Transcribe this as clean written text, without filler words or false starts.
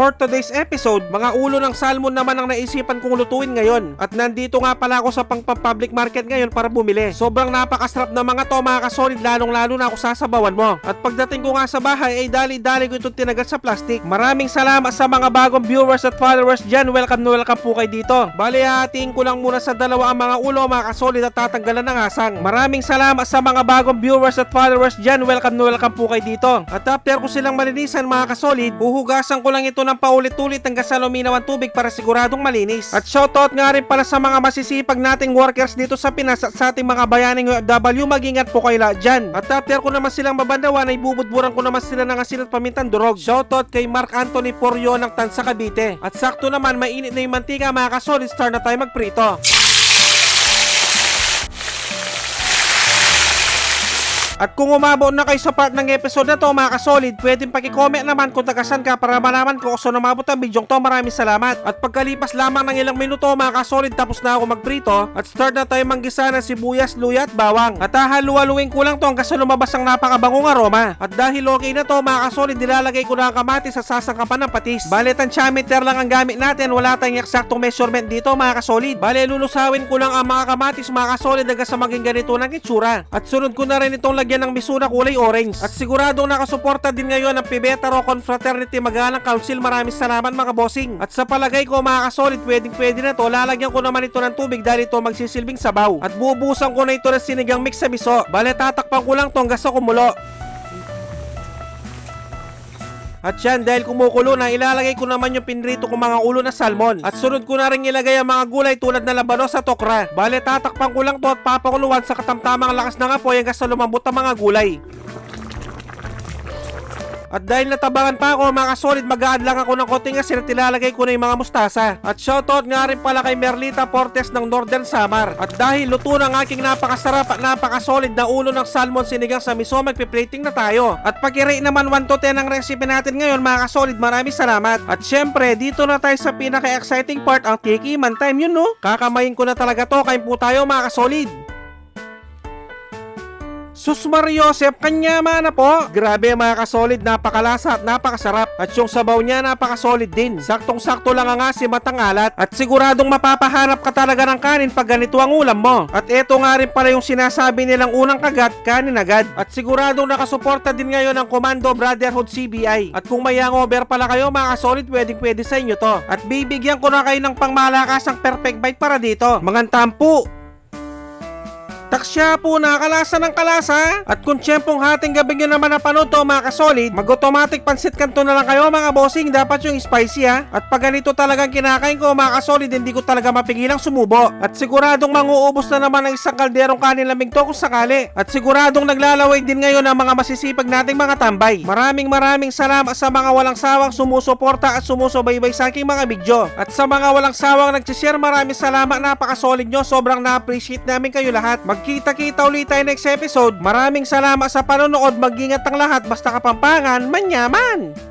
for today's episode, mga ulo ng salmon naman ang naisipan kong lutuin ngayon. At nandito nga pala ako sa public market ngayon para bumili. Sobrang napakasarap na mga to mga kasolid, lalong-lalo na ako sasabawan mo. At pagdating ko nga sa bahay ay dali-dali ko itong tinagat sa plastic. Maraming salamat sa mga bagong viewers at followers dyan. Welcome na welcome po kayo dito. Bali, hatiin ko lang muna sa dalawa ang mga ulo mga kasolid at tatanggalan ng asang. Maraming salamat sa mga bagong viewers at followers dyan. Welcome na welcome po kayo dito. At after ko silang malinisan mga kasolid, huhugasan ko lang ito ng paulit-ulit hanggang sa luminaw ang tubig para siguradong malinis. At shoutout nga rin pala sa mga masisipag nating workers dito sa Pinas at sa ating mga bayaning OFW, mag-ingat po kayo lahat dyan. At after ko naman silang mabandawan ay bubudburan ko naman sila ng asin at pamintang durog. Shoutout kay Mark Anthony Poryo ng Tansa Cavite. At sakto naman mainit na yung mantika mga kasolid, start na tayo magprito. At kung umabot na kayo sa part ng episode na to mga kasolid, pwedeng paki-comment naman kung tagasan ka para malaman ko kung saan umabot ang video to. Maraming salamat. At pagkalipas lamang ng ilang minuto mga kasolid, tapos na ako magprito at start na tayo manggisa ng sibuyas, luya at bawang. At hahalu-haluin ko lang to hanggang sa lumabas ang napakabangong aroma. At dahil okay na to mga kasolid, nilalagay ko na ang kamatis sa sasangkapan ng patis. Bale, tansyameter lang ang gamit natin, wala tayong eksaktong measurement dito mga kasolid. Bale, lulusawin ko lang ang mga kamatis mga kasolid hanggang sa maging ganito ng itsura. At sunod ko na rin itong lagyan ng miso na kulay orange. At siguradong nakasuporta din ngayon ang Pibeta Ro Confraternity Magalang Council. Maraming salamat mga bossing. At sa palagay ko mga kasolid, pwede na to. Lalagyan ko naman ito ng tubig dahil ito magsisilbing sabaw. At bubusan ko na ito ng sinigang mix sa miso. Bale, tatakpan ko lang to hanggang sa kumulo. At yan, dahil kumukulo na, ilalagay ko naman yung pinrito kong mga ulo na salmon. At sunod ko na rin ilagay ang mga gulay tulad na labanos at okra. Bale, tatakpan ko lang to at papakuluan sa katamtamang lakas ng apoy hanggang sa lumambot ang mga gulay. At dahil natabangan pa ako mga kasolid, mag-a-add lang ako ng konting asin at ilalagay ko na yung mga mustasa. At shoutout nga rin pala kay Merlita Portes ng Northern Samar. At dahil luto ng aking napakasarap at napakasolid na ulo ng salmon sinigang sa miso, magpiplating na tayo. At pag-i-rate naman 1 to 10 ang recipe natin ngayon mga kasolid, maraming salamat. At syempre, dito na tayo sa pinaka-exciting part, ang tikiman time, yun no? Kakamayin ko na talaga to, kain po tayo mga kasolid. Sus Mariosep, kanya na po. Grabe mga kasolid, napakalasa at napakasarap. At yung sabaw niya napakasolid din. Saktong-sakto lang ang asim at ang alat. At siguradong mapapahanap ka talaga ng kanin pag ganito ang ulam mo. At eto nga rin pala yung sinasabi nilang unang kagat, kanin agad. At siguradong nakasuporta din ngayon ang Commando Brotherhood CBI. At kung may hangover pala kayo mga kasolid, pwede sa inyo to. At bibigyan ko na kayo ng pangmalakasang perfect bite para dito. Mga tampu. Taksya po, nakalasa ng kalasa. At kung tiyempong hating gabi nyo naman napanood to mga kasolid, mag-automatic pansit kanto na lang kayo mga bossing. Dapat yung spicy ha. At pag ganito talagang kinakain ko mga kasolid, hindi ko talaga mapigilang sumubo. At siguradong manguubos na naman ng isang kalderong kanin lamig to kung sakali. At siguradong naglalaway din ngayon ang mga masisipag nating mga tambay. Maraming salamat sa mga walang sawang sumusuporta at sumusubaybay sa aking mga video. At sa mga walang sawang nagsishare, maraming salamat, napakasolid nyo. Sobrang na-appreciate namin kayo lahat. Magkita-kita ulit tayo next episode. Maraming salamat sa panonood. Mag-ingat ang lahat. Basta Kapampangan, manyaman!